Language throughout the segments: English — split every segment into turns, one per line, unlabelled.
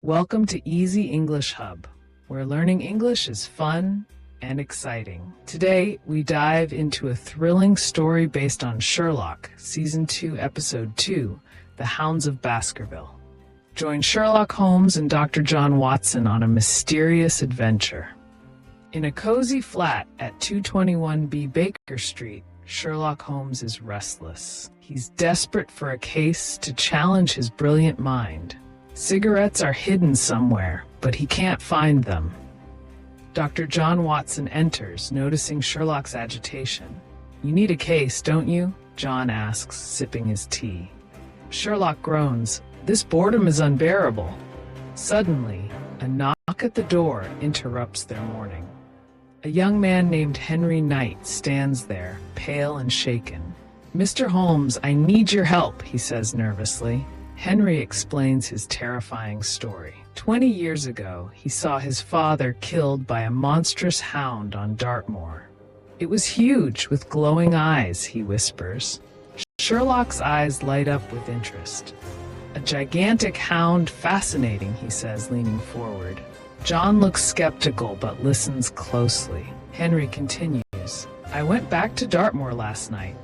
Welcome to Easy English Hub, where learning English is fun and exciting. Today, we dive into a thrilling story based on Sherlock, Season 2, Episode 2, The Hounds of Baskerville. Join Sherlock Holmes and Dr. John Watson on a mysterious adventure. In a cozy flat at 221B Baker Street, Sherlock Holmes is restless. He's desperate for a case to challenge his brilliant mind. Cigarettes are hidden somewhere, but he can't find them. Dr. John Watson enters, noticing Sherlock's agitation. "You need a case, don't you?" John asks, sipping his tea. Sherlock groans. "This boredom is unbearable." Suddenly, a knock at the door interrupts their morning. A young man named Henry Knight stands there, pale and shaken. "Mr. Holmes, I need your help," he says nervously. Henry explains his terrifying story. 20 years ago, he saw his father killed by a monstrous hound on Dartmoor. "It was huge, with glowing eyes," he whispers. Sherlock's eyes light up with interest. "A gigantic hound, fascinating," he says, leaning forward. John looks skeptical but listens closely. Henry continues, "I went back to Dartmoor last night.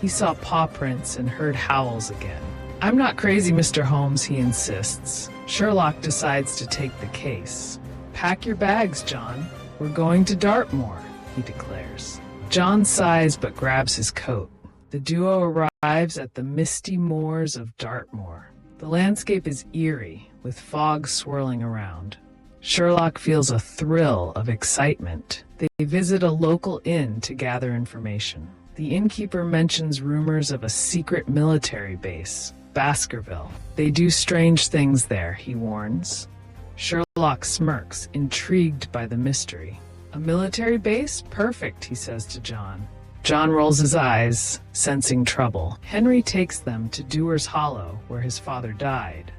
He saw paw prints and heard howls again. I'm not crazy, Mr. Holmes," he insists. Sherlock decides to take the case. "Pack your bags, John. We're going to Dartmoor," he declares. John sighs but grabs his coat. The duo arrives at the misty moors of Dartmoor. The landscape is eerie, with fog swirling around. Sherlock feels a thrill of excitement. They visit a local inn to gather information. The innkeeper mentions rumors of a secret military base, Baskerville. "They do strange things there," he warns. Sherlock smirks, intrigued by the mystery. "A military base? Perfect," he says to John. John rolls his eyes, sensing trouble. Henry takes them to Dewar's Hollow, where his father died.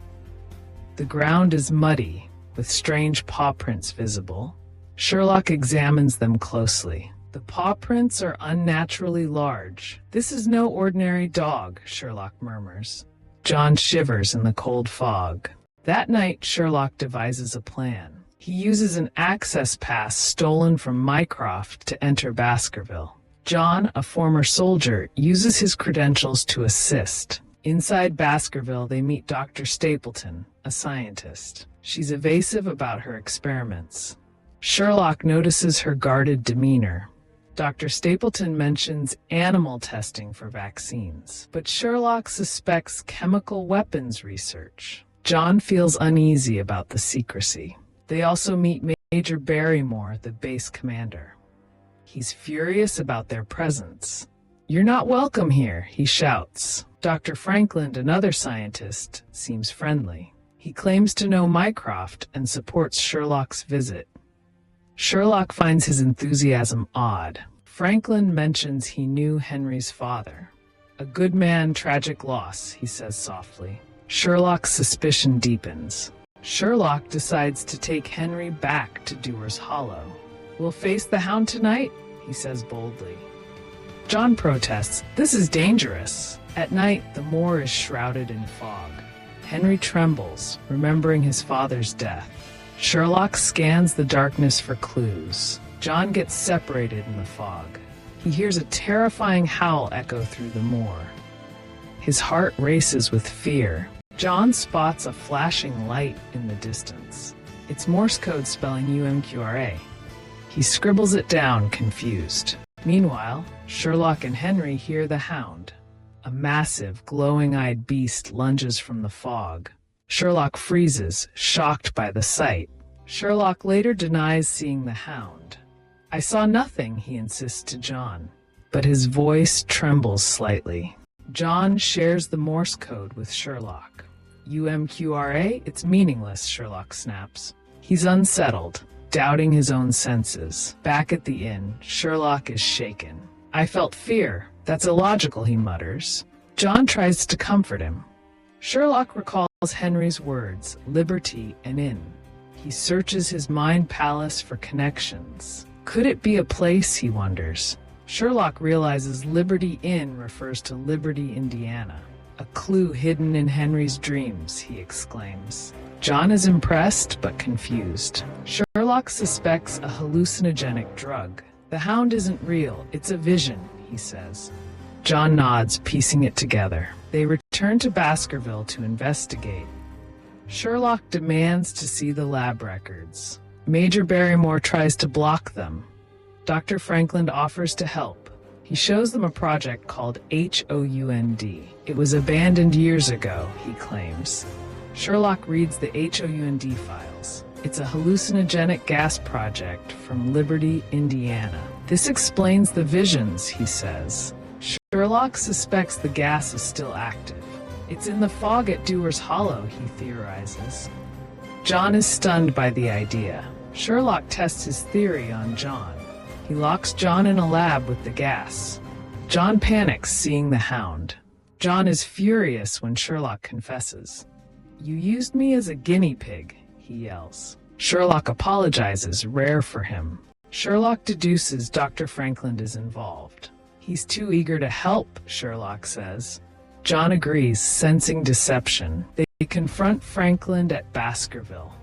The ground is muddy, with strange paw prints visible. Sherlock examines them closely. The paw prints are unnaturally large. "This is no ordinary dog," Sherlock murmurs. John shivers in the cold fog. That night, Sherlock devises a plan. He uses an access pass stolen from Mycroft to enter Baskerville. John, a former soldier, uses his credentials to assist. Inside Baskerville, they meet Dr. Stapleton, a scientist. She's evasive about her experiments. Sherlock notices her guarded demeanor. Dr. Stapleton mentions animal testing for vaccines, but Sherlock suspects chemical weapons research. John feels uneasy about the secrecy. They also meet Major Barrymore, the base commander. He's furious about their presence. "You're not welcome here," he shouts. Dr. Franklin, another scientist, seems friendly. He claims to know Mycroft and supports Sherlock's visit. Sherlock finds his enthusiasm odd. Franklin mentions he knew Henry's father. "A good man, tragic loss," he says softly. Sherlock's suspicion deepens. Sherlock decides to take Henry back to Dewar's Hollow. "We'll face the hound tonight," he says boldly. John protests, "This is dangerous." At night, the moor is shrouded in fog. Henry trembles, remembering his father's death. Sherlock scans the darkness for clues. John gets separated in the fog. He hears a terrifying howl echo through the moor. His heart races with fear. John spots a flashing light in the distance. It's Morse code spelling UMQRA. He scribbles it down, confused. Meanwhile, Sherlock and Henry hear the hound. A massive, glowing-eyed beast lunges from the fog. Sherlock freezes, shocked by the sight. Sherlock later denies seeing the hound. "I saw nothing," he insists to John, but his voice trembles slightly. John shares the Morse code with Sherlock. "UMQRA? It's meaningless," Sherlock snaps. He's unsettled, doubting his own senses. Back at the inn, Sherlock is shaken. "I felt fear. That's illogical," he mutters. John tries to comfort him. Sherlock recalls Henry's words, liberty and inn. He searches his mind palace for connections. Could it be a place, he wonders. Sherlock realizes Liberty Inn refers to Liberty, Indiana. "A clue hidden in Henry's dreams," he exclaims. John is impressed but confused. Sherlock suspects a hallucinogenic drug. The Hound isn't real, it's a vision, he says. John nods, piecing it together. They return to Baskerville to investigate. Sherlock demands to see the lab records. Major Barrymore tries to block them. Dr. Franklin offers to help. He shows them a project called HOUND. It was abandoned years ago, he claims. Sherlock reads the HOUND files. It's a hallucinogenic gas project from Liberty, Indiana. This explains the visions, he says. Sherlock suspects the gas is still active. It's in the fog at Dewar's Hollow, he theorizes. John is stunned by the idea. Sherlock tests his theory on John. He locks John in a lab with the gas. John panics, seeing the Hound. John is furious when Sherlock confesses. "You used me as a guinea pig," he yells. Sherlock apologizes, rare for him. Sherlock deduces Dr. Franklin is involved. "He's too eager to help," Sherlock says. John agrees, sensing deception. They confront Franklin at Baskerville.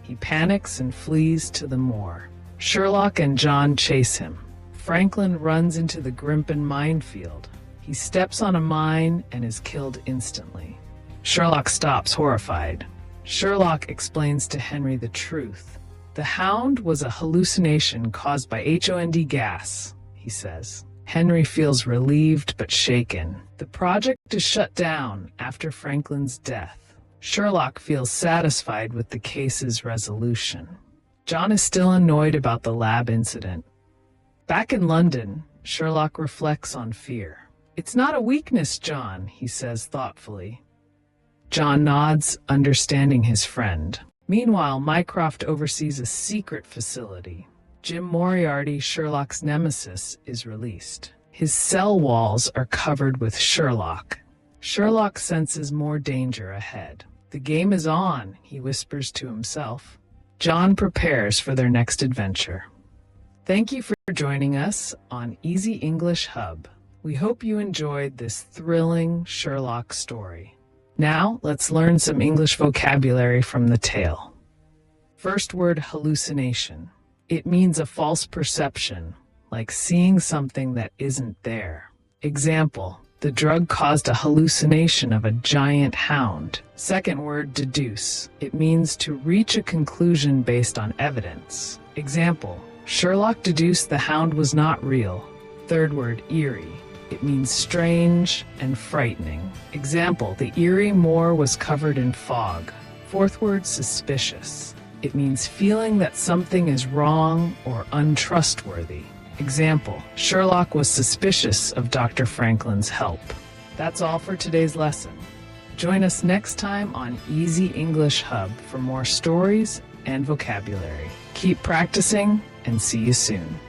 He panics and flees to the moor. Sherlock and John chase him. Franklin runs into the Grimpen minefield. He steps on a mine and is killed instantly. Sherlock stops, horrified. Sherlock explains to Henry the truth. The Hound was a hallucination caused by HOND gas, he says. Henry feels relieved but shaken. The project is shut down after Franklin's death. Sherlock feels satisfied with the case's resolution. John is still annoyed about the lab incident. Back in London, Sherlock reflects on fear. "It's not a weakness, John," he says thoughtfully. John nods, understanding his friend. Meanwhile, Mycroft oversees a secret facility. Jim Moriarty, Sherlock's nemesis, is released. His cell walls are covered with Sherlock. Sherlock senses more danger ahead. "The game is on," he whispers to himself. John prepares for their next adventure. Thank you for joining us on Easy English Hub. We hope you enjoyed this thrilling Sherlock story. Now, let's learn some English vocabulary from the tale. First word, hallucination. It means a false perception, like seeing something that isn't there. Example, the drug caused a hallucination of a giant hound. Second word, deduce. It means to reach a conclusion based on evidence. Example, Sherlock deduced the hound was not real. Third word, eerie. It means strange and frightening. Example, the Erie moor was covered in fog. Fourth word, suspicious. It means feeling that something is wrong or untrustworthy. Example, Sherlock was suspicious of Dr. Franklin's help. That's all for today's lesson. Join us next time on Easy English Hub for more stories and vocabulary. Keep practicing and see you soon.